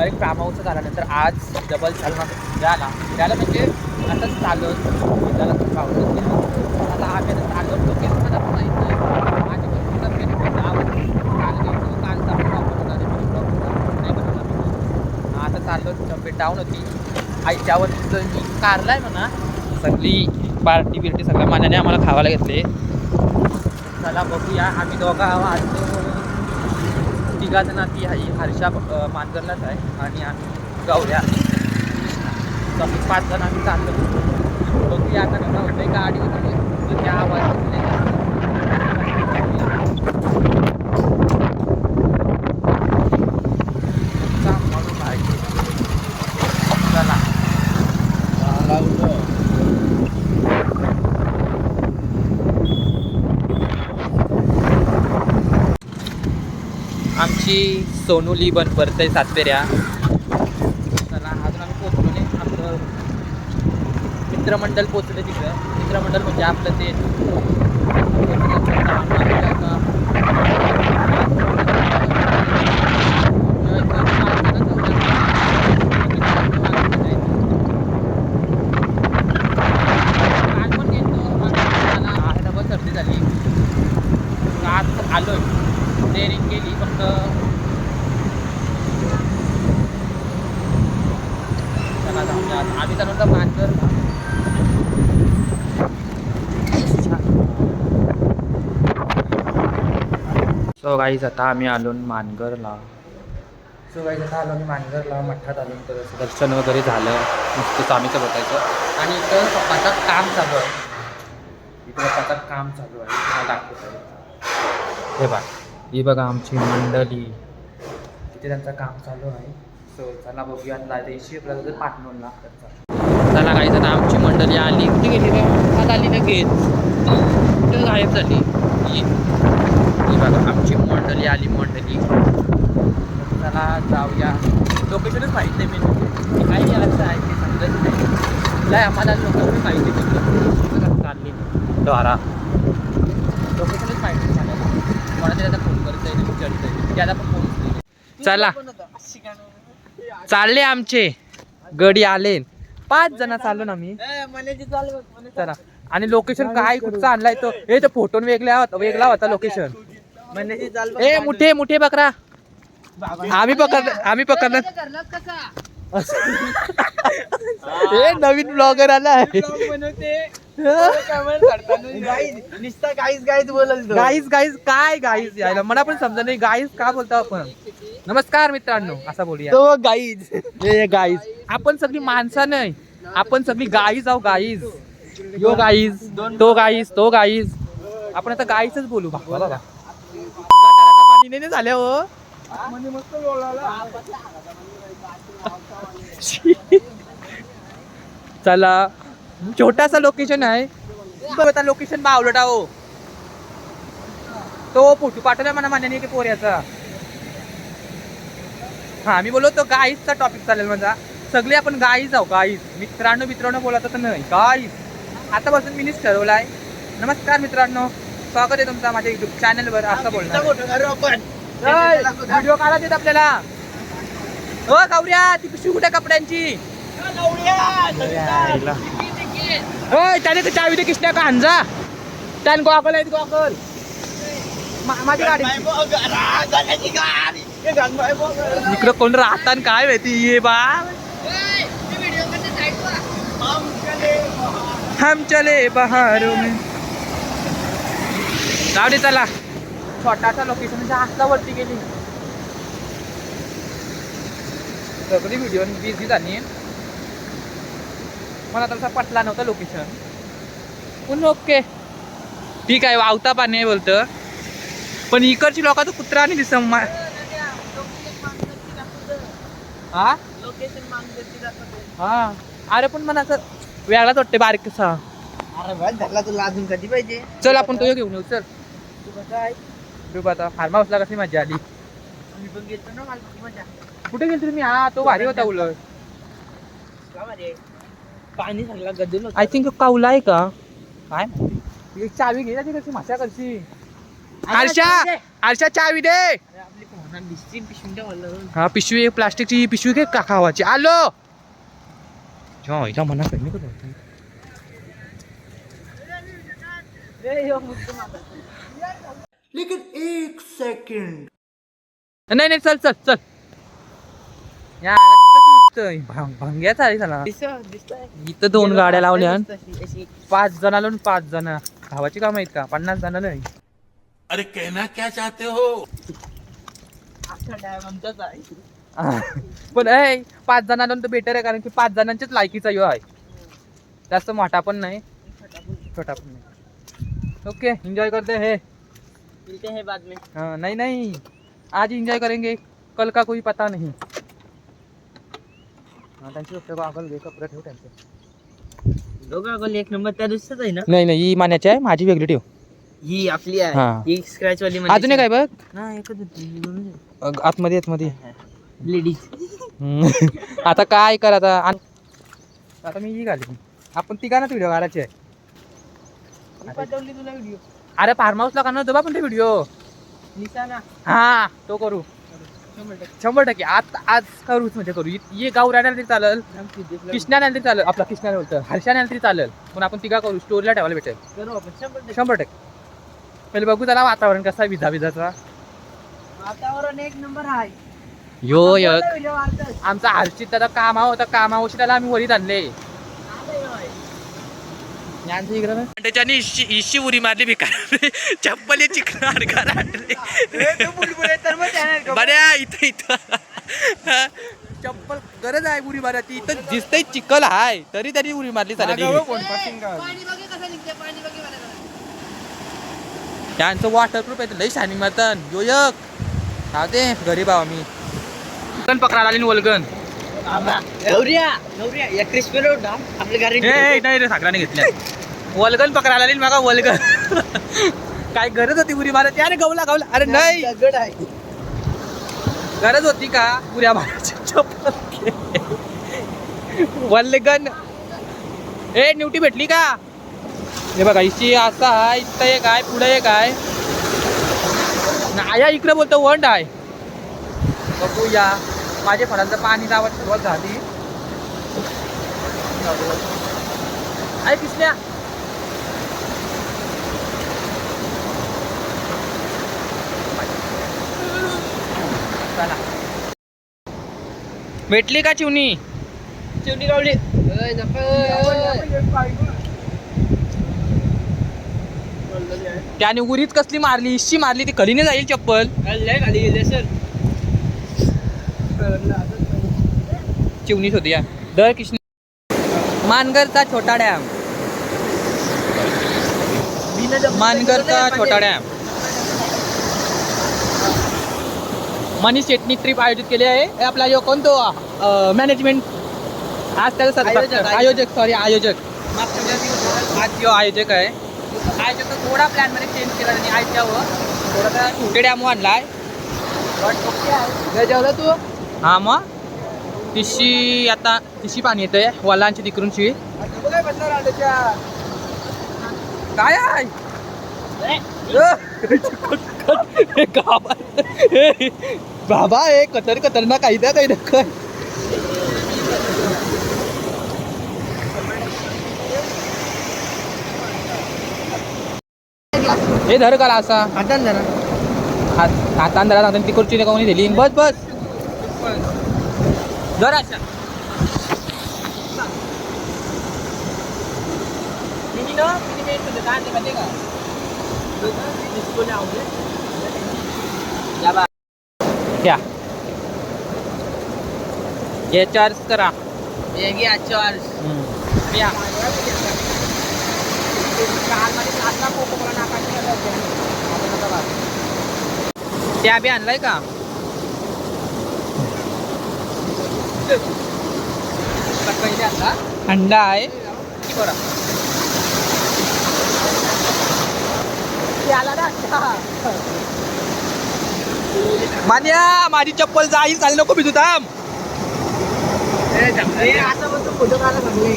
Direct form house झाल्यानंतर आज double चालून फिरायला म्हणजे असंच चालत फिरायला खूप आवडत गेलो. आता आम्ही आता चाललो लोकेशन आता माहीत नाही माझी पण गेली कालचा पण वापरला नाही बनवला. आता चाललो तब्येत डाऊन होती आईच्यावर मी कारला आहे म्हणा सगळी पार्टी बिर्टी सगळ्या मानाने आम्हाला खावायला घेतले. चला बघूया आम्ही दोघा आज तिघा जण ती आहे हर्षा मानगरलाच आहे आणि आम्ही गौऱ्या तसं 5 जण आम्ही चाललो. बघूया आता कसं होतं गाडी वगैरे त्या आवाज चला आमची सोनुली बन परतय सातपेऱ्या. चला अजून आम्ही पोचलो नाही. आपलं मित्रमंडळ पोचलं तिथं. मित्रमंडळ म्हणजे आपलं ते सर्दी झाली आज आलोय ट्रेनिंग केली फक्त आम्ही तर मानकर सो गाईज आता आम्ही आलो मानगरला. मठ्ठात आलो तर दर्शन वगैरे झालं नुसतं स्वामीचं बघायचं आणि इथं पप्पाचं काम चालू आहे. मला दाखवत आहे हे बघा ही बघा आमची मंडळी तिथे त्यांचं काम चालू आहे. सो चला बघूया देशी आपल्याला पाठवून चला काही जण आमची मंडळी आली कुठे गेली रे आज आली लगेच कुठे गायब झाली. ही बघा आमची मंडळी आली चला जाऊया. लोकेशनच माहीत नाही मी काही यायचं आहे ते समजत नाही. नाही आम्हाला लोकेशन माहिती नाही चालली द्वारा लोकेशनच माहिती नाही मला कोणाला तरी आता फोन करता येईल विचारता येईल त्याला पण फोन. चला चालले आमचे गडी आले 5 जण चाललो ना मी. चला आणि लोकेशन काय कुठचा आणलाय तो हे तर फोटो वेगळा होता लोकेशन. ए मुठे बकरा आम्ही पकडलं हे नवीन ब्लॉगर आला आहे. गाईज काय गाईज यायला मला पण समजा नाही. गाईज का बोलतो आपण. नमस्कार मित्रांनो असं बोलूया. तो गाईज आपण सगळी माणसं नाही आपण सगळी गाईज आहो. गाईज यो गाईज तो गाईज आपण आता गाईचच बोलू. बघा पाणी नाही झालं हो. चला छोटासा लोकेशन आहे. लोकेशन बावलटा हो तो फोटो पाठवला मला मान्याने की पोऱ्याचा. हा मी बोलतो गाईजचा टॉपिक चालेल माझा. सगळे आपण गाईज आहो. गाईज मित्रांनो बोलत तर नाही गाईज आतापासून मीच ठरवलाय. नमस्कार मित्रांनो स्वागत आहे तुमचा माझ्या युट्यूब चॅनलवर असं बोलणार. व्हिडिओ काढा देत आपल्याला. हो गौऱ्या ती पिशवी कुठे कपड्यांची त्याने तर चावी दे किसण्या का हंजा त्याने गोकल आहेत गोकल माझी गाडी इकडं कोण राहता काय माहिती ये बा. हम चले बहारों में जाऊ दे. चला छोटासा लोकेशन जास्त वरती गेली सगळी व्हिडिओ बिझी झाली. मला तसा पटला नव्हता लोकेशन पण ओके ठीक आहे. वावता पाणी आहे बोलतं पण इकडची लोक तर कुत्रा आणि दिसम हा अरे पण मला असं वेगळाच वाटते बारीक कसा. अरे तुला अजून कधी पाहिजे. चल आपण तो घेऊन येऊ. चल तू आता फार्म हाऊसला कशी मजा आली. कुठे गेली तुम्ही. हा तो भारी होता उलट पाणी सगळा गदून. आय थिंक कावला आहे का काय चावी घे कशी माशा करशी. हर्षा चावी दे. हा पिशवी प्लास्टिकची पिशवी काय का खावाची आलो हिला मना कमी करतो लेकिन 1 सेकंड नाही नाही चल चल चल या भंग्याचा आहे झाला इथं 2 गाड्या लावल्या 5 जण आलो 5 जण खावाची काम आहेत का 50 जण नाही अरे कहना क्या चाहते हो पण 5 जण आलो तर बेटर आहे कारण की 5 जणांच्याच लायकीचा यो आहे जास्त मोठा पण नाही छोटा पण नाही ओके एंजॉय करते हैं मिलते हैं बाद में हाँ नहीं नहीं आज एंजॉय करेंगे कल का कोई पता नहीं हाँ त्यांची फक्त गॉगल घे कपडे ठेव त्यांचे दोघा गोल एक नंबर त्या दिवशीच आहे ना नाही नाही ही मान्याची आहे माझी वेगळी ठेव ही आपली आहे हा. ही स्क्रॅच वाली अजून एक आहे बघ ना एकच होती आतमध्ये आतमध्ये लेडीज आता काय कर आता आता मी ही घाली आपण तिघांनाच व्हिडिओ काढायचे आहे पाठवली तुला व्हिडिओ अरे फार्म हाऊसला करणार होतो बा पण ते व्हिडिओ निशाना हा तो करू 100% आज करूच म्हणजे करू ये गाव राहणार तरी चालेल कृष्णा नाही तरी चालेल आपला कृष्णा बोलतं हर्षा नाही तरी चालेल पण आपण तिघा करू स्टोरीला ठेवायला भेटेल करू आपण 100% पहिले बघू त्याला वातावरण कसं आहे विजाचा वातावरण एक नंबर आहे यो एक आमचा हर्षित दादा कामा होता कामावशी त्याला आम्ही वरीत आणले त्याच्यानी इशी उरी मारली भिकार चप्पल चिकन बऱ्या इथं इथं चप्पल गरज आहे उरी मारायची इथं दिसतंय चिकल हाय तरी त्यांनी उरी मारली चालेल त्यांचं वॉटरप्रूफ आहे लई शायनिंग मारतन यो एक राहते घरी बाबा मी वल्गन पकडायला आली वल्गन नवऱ्या या क्रिस्पी रोड आपल्या गाडी नाही रे सागराने घेतल्या वल्गन पकडायला आली मागा वल्गन काय गरज होती उरी मारायची अरे गवला गवला अरे नाही दगड आहे गरज होती का उऱ्या मारायची चप्पल वल्गन न्यूटी भेटली का हे बघा इशी असा आहे इथं एक आहे पुढे एक आहे आया इकडे बोलतो वंड आहे बघूया माझ्या फळांचं पाणी लावत सुरुवात झाली आहे किसल्या चला भेटली का चिवणी चिवणी गावली त्याने उरीत कसली मारली इशी मारली ती खलीने जाईल चप्पल खाली गेले सर चिवणीच होती या दर कृष्ण मानगरचा छोटा डॅम मानगरचा छोटा डॅम मनीष शेटनी ट्रिप आयोजित केली आहे हे आपला जो कोणतो मॅनेजमेंट आज त्याला आयोजक आज जो आयोजक आहे आयोजक थोडा प्लॅन मध्ये चेंज केला त्यांनी आयच्यावर थोडासा छोटे डॅम आणलाय जेवला तू हा मग तिशी आता तिशी पाणी येतंय वलांची तिकडून शिवी काय आहे बाबा हे खतरनाक काही द्या काही नका हे धर करा असा हातान जरा हातान धरा ती खुर्ची कोणी दिली बस बस धर अशा क्या ये चार्ज करा ये घ्या चार्ज या त्या बी आणलाय का थंड आहे बरं मान्या माझी चप्पल जाईल चालेल नको भिजू थांब फोटो काढा चांगले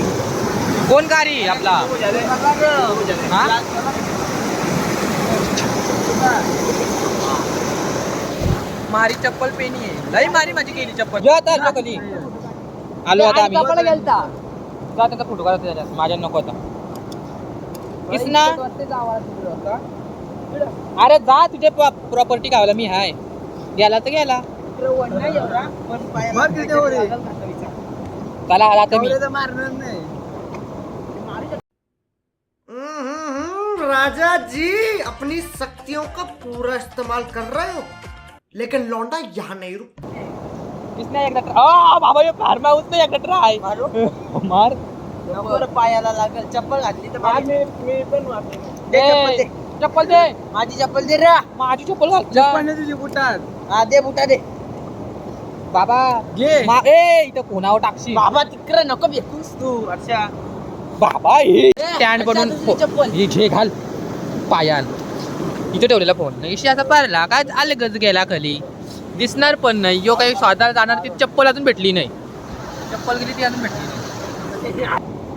कोण गाडी आपला हा मारी चप्पल पेनी आहे लई मारी माझी गेली चप्पल जो आता आलो कधी आलो आता आम्ही कपाला गेलता जा त्याचा फोटो काढतो त्याच्यात माझ्या नको आता किसना अरे जा तुझे प्रॉपर्टी गावला मी हाय गेला तर गेला चला आता मी मारणार नाही राजा जी अपनी शक्तियों का पूरा इस्तेमाल कर रहे हो लेकिन लौंडा यहाँ नहीं रुक किसने एकदा बाबा ये फार्म हाऊस नाही एकदा ट्राय मार पायाला लागल चप्पल घातली तर मी पण दे चप्पल दे माझी चप्पल दे रे माझी चप्पल घाल तुझी बुटात हा दे बुटा दे बाबा घे ए इथं कोणावर टाकशी बाबा तिकडे नको भेटूस तू अच्छा बाबा हे स्टँड बनवून तुझी चप्पल ही घे घाल पायान इथे ठेवलेला फोन इशी असा पारला काय अलगच गेला खाली दिसणार पण नाही यो काही स्वतः जाणार ती चप्पल अजून भेटली नाही चप्पल गेली ती अजून भेटली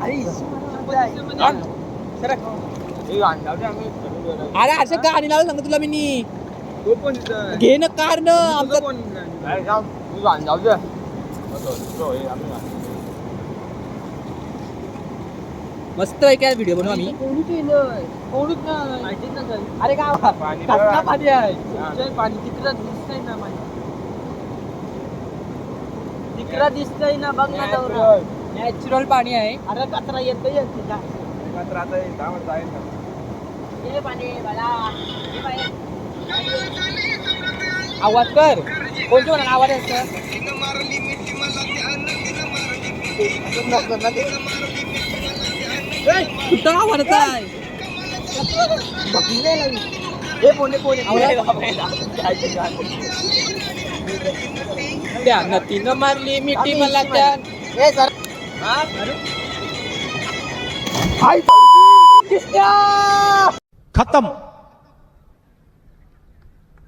नाही अरे असं गाणी लावलं सांगतो तुला मी नी घे ना कार न मस्त आहे काय व्हिडिओ बनवू आम्ही कोणूच नाही अरे का पाणी आहे पाणी तिकडं दिसतंय ना माझ्या तिकडं दिसतंय ना बघ ना नॅचरल पाणी आहे अरे कचरा येतोय आवाज कर कोणती म्हणा आवाज आहे कुठं आवाज आहे त्या नदीनं मारली मिठी मला त्या खत्म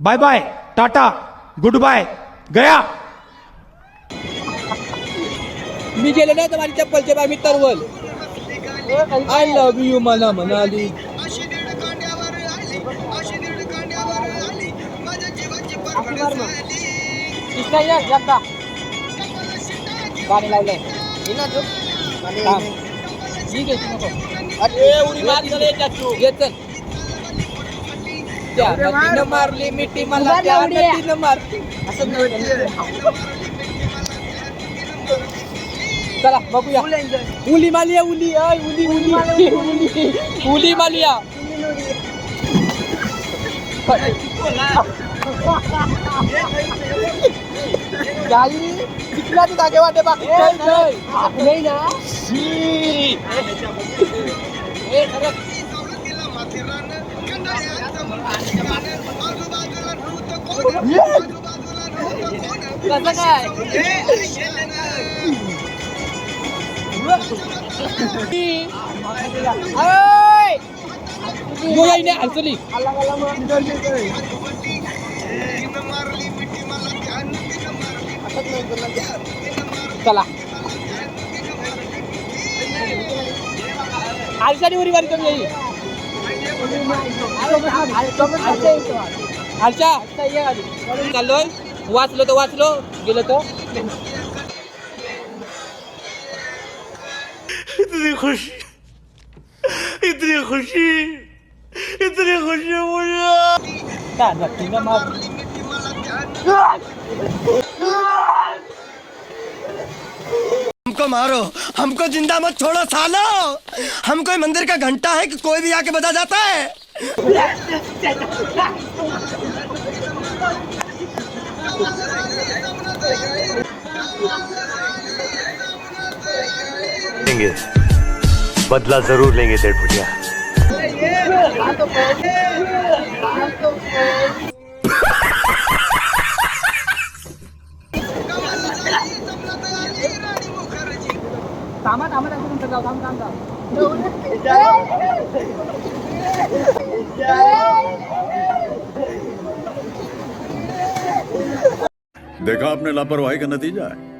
bye bye tata good bye गया मी गेलो नाही तर माझी चप्पलचे बाय मी तरवल आय लव्ह यू मला म्हणाली एकदा गाणी लावलंय ठीक आहे नको उडी मार चल घे चल त्या नदीनं मारली मिठी मला त्या नदीनं मारली चला बघूया उली मालिया उली आय उली उली उली उली मालिया गाई तिकला तू जागे वाटे बाकी नाही ना कसं काय नाही अडचणी चला आलशानी उरी वारी कमी येईल आलशा चाललोय वाचलो गेलो तो इतनी खुशी मुझे हमको मारो हमको जिंदा मत छोड़ो सालो हम कोई मंदिर का घंटा है कि कोई भी आके बजा जाता है लेंगे बदला जरूर लेंगे डेढ़ भुटिया देखा आपने लापरवाही का नतीजा है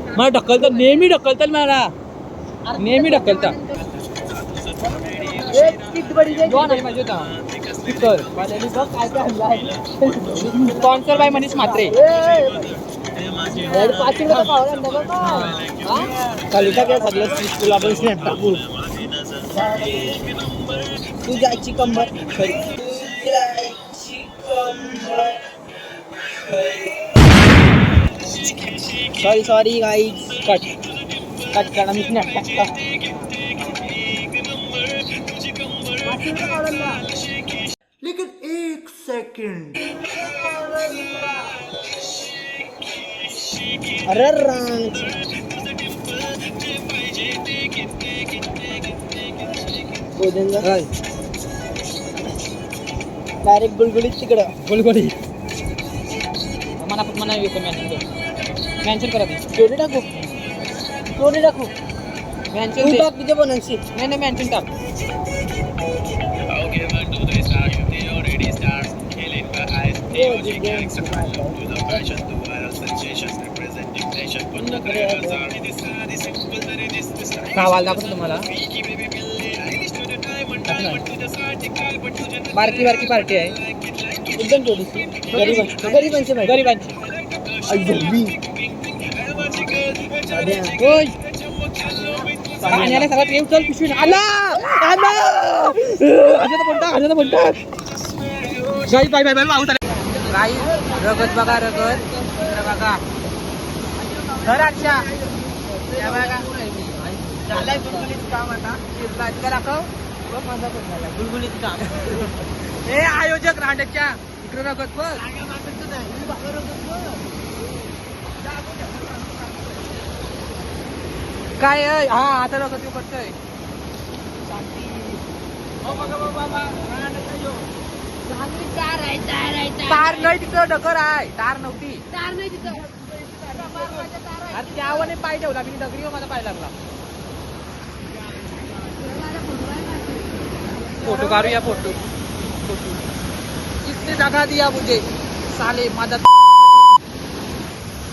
मला ढकलतात नेहमी ढकलतात मला नेहमी ढकलतात नाही पाहिजे होता speaker sponsor by Manish Mhatre. तुला आपण स्नॅप टाकू तू जायची कंबर सॉरी गाईज कट करा मी स्नॅप टाकता. अरे रांग डायरेक्ट गुलगुलीत तिकडं गोलगोली मना येतो मॅन्शन करा स्टोरी टाकू मॅन्शन तू टाक तिथे पण अशी नाही मॅन्शन टाक. आवाज दाखवतो तुम्हाला. बारकी पार्टी आहे एकदम थोडीशी गरिबांची माहिती गरिबांची. होय पाणी आलं सगळं ट्रेन चल पिशवी आला म्हणतात गाई बाय गाई रगत बघा रगत बघा घर आजच्या झालाय गुलगुलीत काम आता इतका दाखव बघ माझा पण झाला गुलगुलीत काम हे आयोजक रांडेच्या इकडे रगत बघ काय आहे? हा आता रगत येऊ करतोय तार नाही तिथं डकर आहे तार नव्हती अरे त्यावर पाय ठेवला मी दगडी माझा पाय लागला. फोटो काढूया फोटो किसने जागा दिया मुझे साले माझा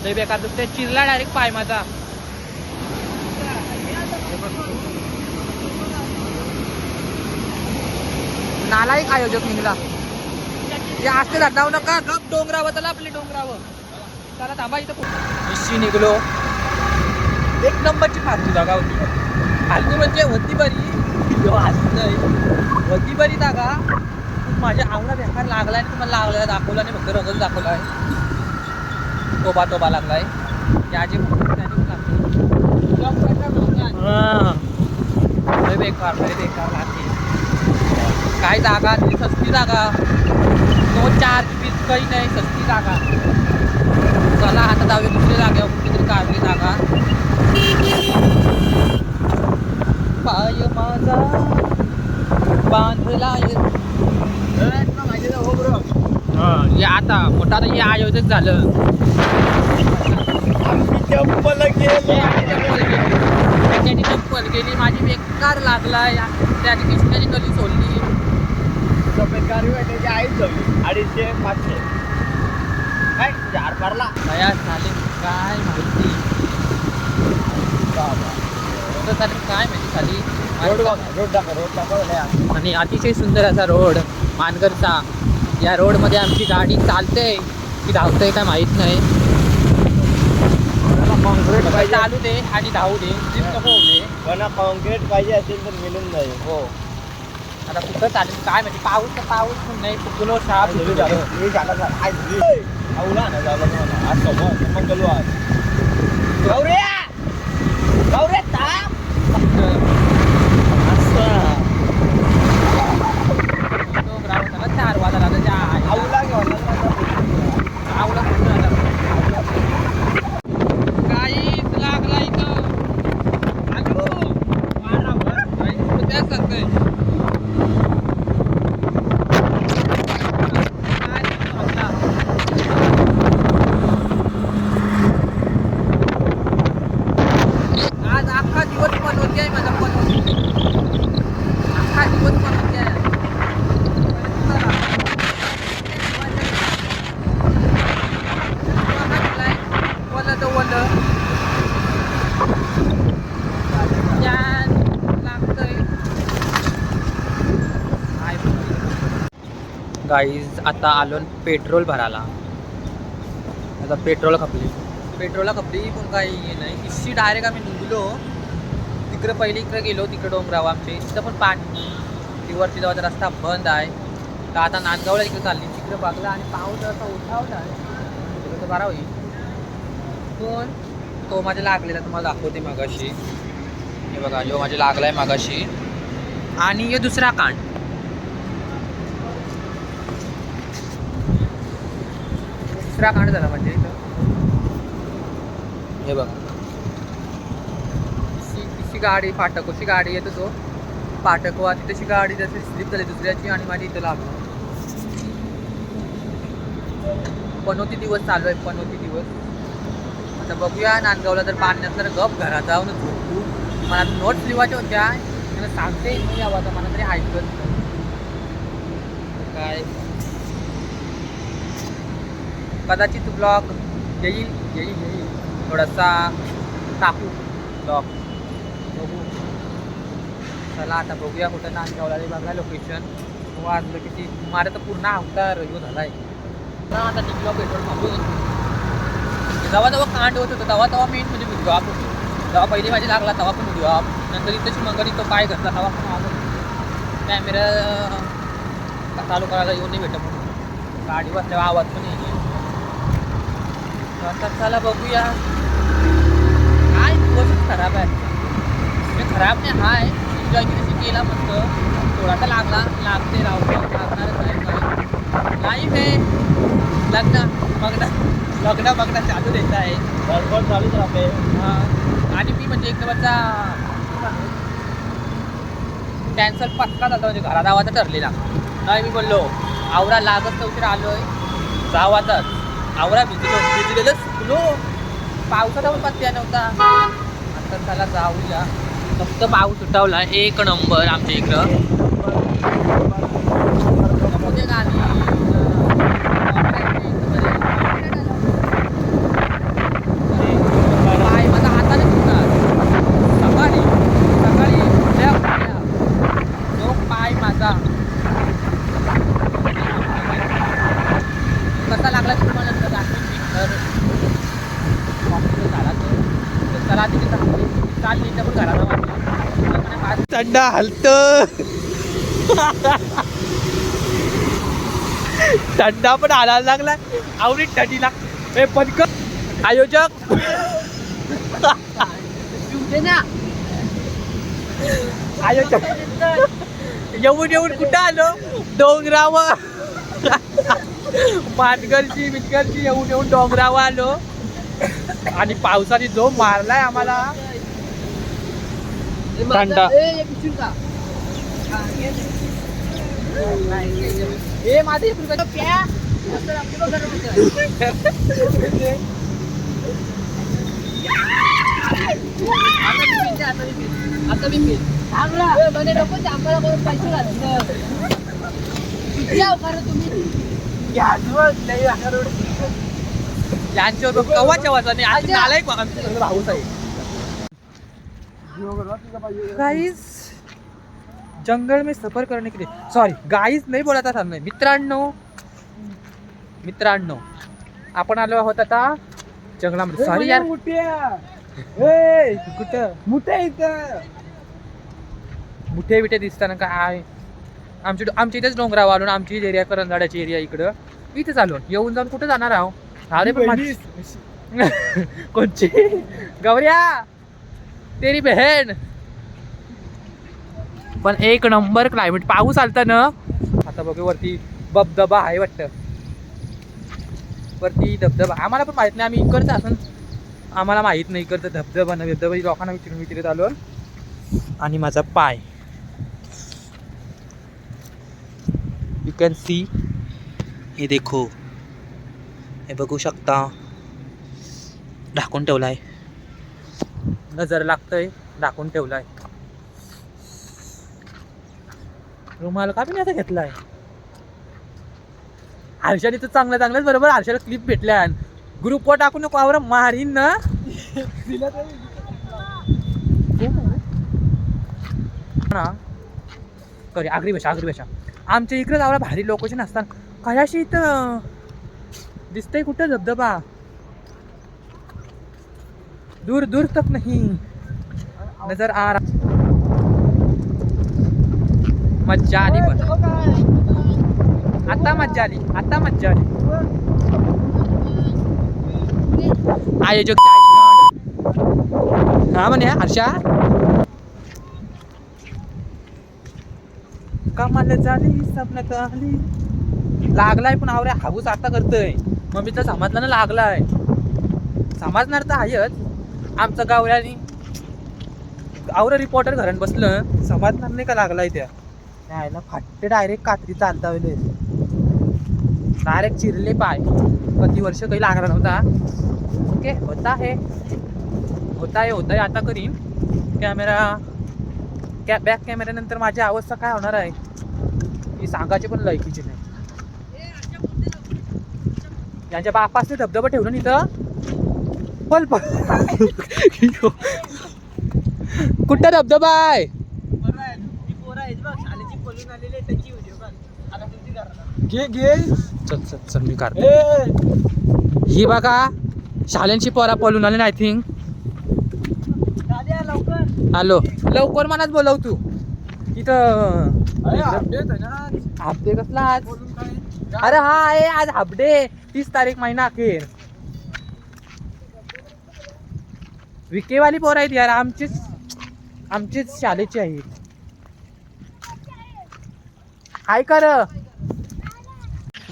लय बेकार दुसऱ्या चिरला डायरेक्ट पाय माझा. नालायक आयोजक निघला हे असते जाऊ नका गप डोंगरावर चला आपले डोंगरावर चला थांबा इथं निश्ची निघलो. एक नंबरची फालतू जागा होती. फालतू म्हणजे होती बरी होती बरी जागा माझ्या अंगला बेकार लागलाय आणि तुम्हाला लागलाय दाखवला नाही फक्त रगत दाखवलाय तोबा लागलाय त्याची बेकार लागते. काय जागा सस्ती जागा 2-4 पीस काही नाही सस्ती जागा. चला आता जाऊया दुसऱ्या जागेवर कुठेतरी काढली जागा. पाय माझा बांधला या आता मोठा हे आयोजक झालं. त्याच्यानी चप्पल गेली माझी बेकार लागलाय त्याची कृष्णाची कली सोडली. आई 250-500 काय 4 भरला तयार झाले काय माहिती काय माहिती खाली रोड टाका आणि अतिशय सुंदर असा रोड मानगरचा. या रोडमध्ये आमची गाडी चालते की धावते काय माहित नाही. कॉन्क्रीट पाहिजे चालू दे आणि धावू दे नको होऊ दे. पण कॉन्क्रीट पाहिजे असेल तर मिळून जाईल. हो आता कुठं चालेल काय माहिती. पाऊस पण नाही फुटलो शाळा सुरू झालं. मी झाला आवला ना झालं तुम्हाला आज समोर मंगलू आज गौऱ्या थांब डोंगरावर 4 वाजता आवला घेऊन आवला काहीच लागला इथं त्याच सांगतोय आज गाईज आता आलो पेट्रोल भरायला. आता पेट्रोल खपली पण काही नाही. इशी डायरेक्ट आम्ही निघलो तिकडे. पहिले इकडे गेलो, तिकडे डोंगराव आमचे तिथं पण पाणी. वरती जावाचा रस्ता बंद आहे. तर आता नांदगावला इकडे चालली. तिकडे बघला आणि पाऊस असा उठावला आहे तिकडे तर बरा होईल. पण तो माझ्या लागलेला तुम्हाला दाखवते मागाशी. हे बघा जो माझ्या लागलाय मागाशी. आणि हे दुसरा कांड. दुसरा कांड झाला म्हणजे इथं. हे बघा तिची गाडी फाटकोची गाडी येतो तो फाटकवा तिथेची गाडी जशी स्लिप झाली दुसऱ्याची आणि माझी इथं लागलो. पनोती दिवस चालू आहे. पनोती दिवस. आता बघूया नांदगावला जर पाणी नसलं तर गप घरात जाऊन झोपू. मला नोट्स लिवायच्या होत्या. त्यांना सांगते नाही यावं आता मला तरी ऐकत काय. कदाचित ब्लॉग येईल थोडासा टाकू ब्लॉग. बघू चला आता बघूया कुठं नांदगावला बघा लोकेशन. वाजलं किती माझं तर पूर्ण अवतार यो झालाय. आता निघलो पेट्रोल मागून. जेव्हा कांड होत होतं तेव्हा मेन म्हणजे व्हिडिओ आप होतो. जेव्हा पहिली माझी लागला तेव्हा पण व्हिडिओ आप. नंतर इथंची मंगळी तो काय घरचा तेव्हा पण आवाज. कॅमेरा चालू करायला येऊन नाही भेटत म्हणून गाडी बसल्यावर आवाज पण येईल. आता चला बघूया. काय दिवसच खराब आहे. म्हणजे खराब नाही हाय. एन्जॉय किती केला मस्त. थोडा तर लागते लागणारच आहे. लाईफ आहे. लग्न बघणं चालू देत आहे. चालूच राहते. आणि मी म्हणजे एकदमचा कॅन्सल पक्का झाला. म्हणजे घरात आवाज ठरलेला नाही. मी बोललो आवरा लागत तर उशीर आलोय जावातच. आवरा भिजलेलं सुकलो. पावसाचा पण पत्त्या नव्हता. आता त्याला जाऊया. फक्त पाऊस उठवला एक नंबर आमच्या इकडं. गाणी पाय माझा हाताने सुटणार. सकाळी जो पाय माझा कसा लागला तुम्हाला नंतर दाखवेन. झाला तर चला तिथे चालली तर पण घराला थंड हलत. थंडा पण हालायला लागला. आवडी थंडी लागते. पदक आयोजक येऊन कुठं आलो डोंगरावर. मानगरची मिटकरची येऊन डोंगरावर आलो. आणि पावसाने जो मारलाय आम्हाला. थंडा हे माझे आता मी पैसे यांच्यावर कवाच्या वाजाने आज नालायक भाऊच आहे. गाइस जंगल में सफर करने के लिए सॉरी गाइस नाही बोलत था. मित्रांनो आपण आलो आहोत आता जंगलामध्ये. सॉरी यार कुठं मुठे बिठे दिसताना काय. आमच्या इथेच डोंगरावर आलो. आमची एरिया करंजाड्याची एरिया इकडं इथे चालू. येऊन जाऊन कुठं जाणार आहो. अरे पण कोणची गौऱ्या तेरी बहन. पण एक नंबर क्लायमेट. पाऊस आलता ना. आता बघू वरती धबधबा आहे वाटतं. वरती धबधबा आम्हाला पण माहित नाही. आम्ही इकडचं असून आम्हाला माहित नाही इकडचं धबधबा लोकांना विचारत आलो. आणि माझा पाय यू कॅन सी. हे देखो हे बघू शकता. ढाकून ठेवलाय. नजर लागतंय. ढाकून ठेवलाय. रुमाल का मी आता घेतलाय. हर्षाने तर चांगलंच बरोबर. हर्षाला क्लिप भेटल्या. ग्रुपवर टाकू नको आवर मारीन ना. सॉरी आगरी भाषा आमच्या इकडे जावला भारी लोकेशन असतात. कशाशी इथं दिसतंय कुठं धबधबा, दूर दूर तक नहीं नजर आ रहा. मज्जा आली पण आता मज्जा आली. आयोजक हा म्हणे हर्षा कमाल झाली स्वप्नात आली. लागलाय पण आवऱ्या हागूस आता करतोय. मम्मीचा समजला ना लागलाय. समजणार तर आहेच. आमचं गावऱ्यानी आवरं रिपोर्टर घरात बसलं समजणार नाही का लागलाय त्या यायला फाटे डायरेक्ट कात्री चालता वेळे डायरेक्ट चिरले पाय. कधी वर्ष काही लागला नव्हता. ओके होता आहे आता करीन बॅक कॅमेऱ्यानंतर माझी अवस्था काय होणार आहे ही सांगायची पण लायकीची नाही. यांच्या बापासने धबधबा ठेवलं नाही तर पल कुठं धबधबा आहे. चल मी काढतो. ही बघा शाळेंची पोरा पळून आले ना. आय थिंक हॅलो लवकर मनात बोलव तू इथं. हाफडे कसला आज. अरे हा आहे आज हाफडे 30 तारीख महिना अखेर. विकेवाली पोरं आहेत यार आमचीच शाळेची आहेत. हाय कर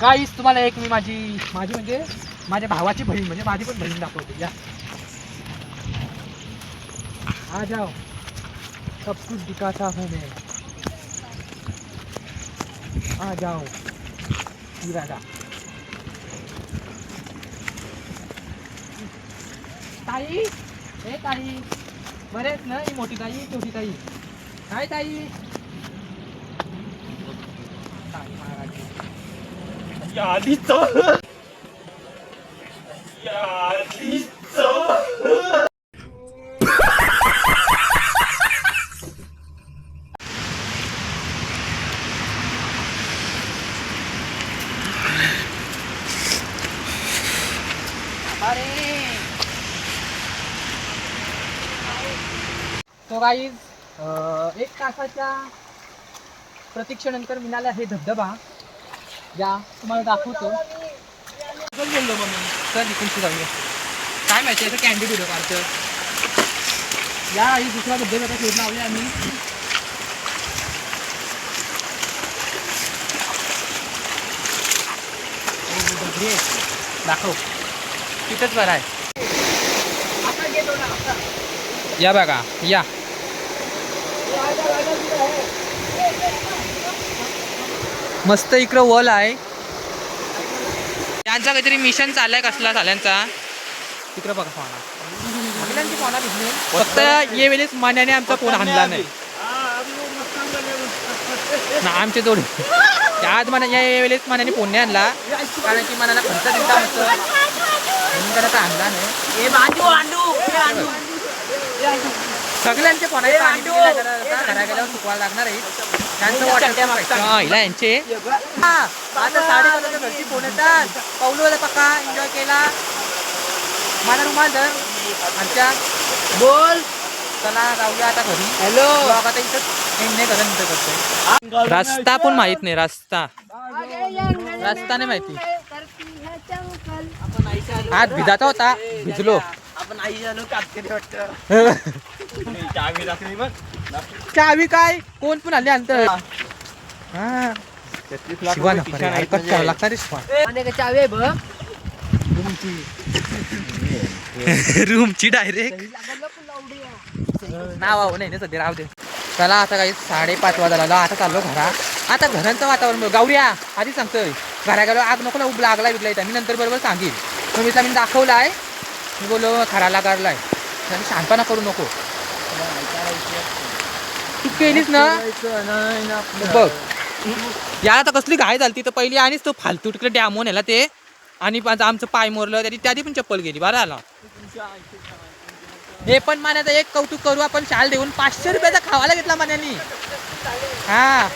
गाईस तुम्हाला एक मी माझी म्हणजे माझ्या भावाची बहीण म्हणजे माझी पण बहीण दाखवते. या आ जाओ सब कुछ दिखाता हूँ मैं. आ जाओ इरादा. ताई हे ताई बरेच ना ही मोठी ताई छोटी ताई. काय ताई तो गाईज 1 तासाच्या प्रतीक्षेनंतर मिळाला हे धबधबा. या तुम्हाला दाखवतो. बोललो मग सर इकडची जाऊया काय माहिती याचं कॅन्डी व्हिडिओ काढतं. या ही दुसरा धबधब्याचा शोध लावले आम्ही. दाखव तिथंच बरं आहे. या बघा या मस्त इकडं वॉल आहे. त्यांचा काहीतरी मिशन चाललाय कसला साल्यांचा. तिकडं बघा फोना भिजली. फक्त ये वेळेस मान्याने आमचा फोन आणला नाही ना आमचे जोडी. आज म्हणा या वेळेस मान्याने फोन नाही आणला कारण की मनाला खर्च दिलता मस्त म्हणून त्याला तर आणला नाही. सगळ्यांचे फोन आहे. घरा गेल्यावर चुकवायला लागणार आहे त्यांचं हिला यांचे. आता 5:30 घरची फोन येतात. पाऊल होता पक्का एन्जॉय केला. मला रुमाल धर आमच्या बोल. चला जाऊया आता घरी. हॅलो आता इथं नाही करत करतोय. रस्ता पण माहित नाही. रस्ता नाही माहिती. आज भिजाचा होता भिजलो. आपण आई झालो कातकरी वाटतं. चावी काय कोण पण आले अंत. हा शिवा नको ऐकत चावं लागणार रे शिवा. चावी बघ रूमची डायरेक्ट नाव नाही ना सध्या राहू दे. चला आता काही 5:30 वाजायला. आता चाललो घरा. आता घरांचं वातावरण गावऱ्या आधी सांगतोय घरा गेलो आग नको ना उब लागलाय बिगला येतात. मी नंतर बरोबर सांगेल. मम्मीला मी दाखवला आहे. मी बोलो खराला काढलाय आणि शांतपणा करू नको. तू केलीस ना बघ. याला तर कसली घाय झाली तर पहिली आणीच तो फालतू तिकडे डॅमोन याला ते आणि आमचं पाय मोरलं त्याआधी पण चप्पल गेली. बरं आला हे पण मान्याचं एक कौतुक करू आपण. शाल देऊन 500 रुपयाचा खावायला घेतला मान्यानी. हा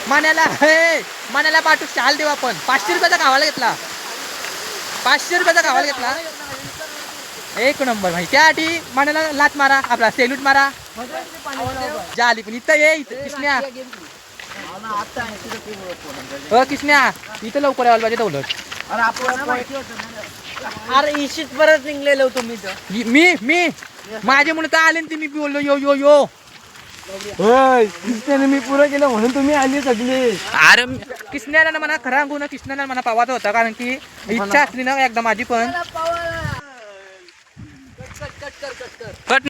मनाला पाठवू शाल देऊ आपण. 500 रुपयाचा गावाला घेतला. 500 रुपयाचा गावाला घेतला. एक नंबर भाई. त्यासाठी मनाला लात मारा, आपला सेल्यूट मारा. झाली पण इथं ये, इथं किसन्या. किसन्या इथं लवकर यायला पाहिजे दौलत. अरे इशित परत निघलेलो तुम्ही मी माझे मुलं तर आले ते मी बोललो यो यो यो. मी पुरं केलं म्हणून तुम्ही आली सगळी. अरे किसन्याला ना म्हणा खरा गुन्हा किसन्याला म्हणा पावाचा होता, कारण की इच्छा असली ना एकदा माझी पण. कट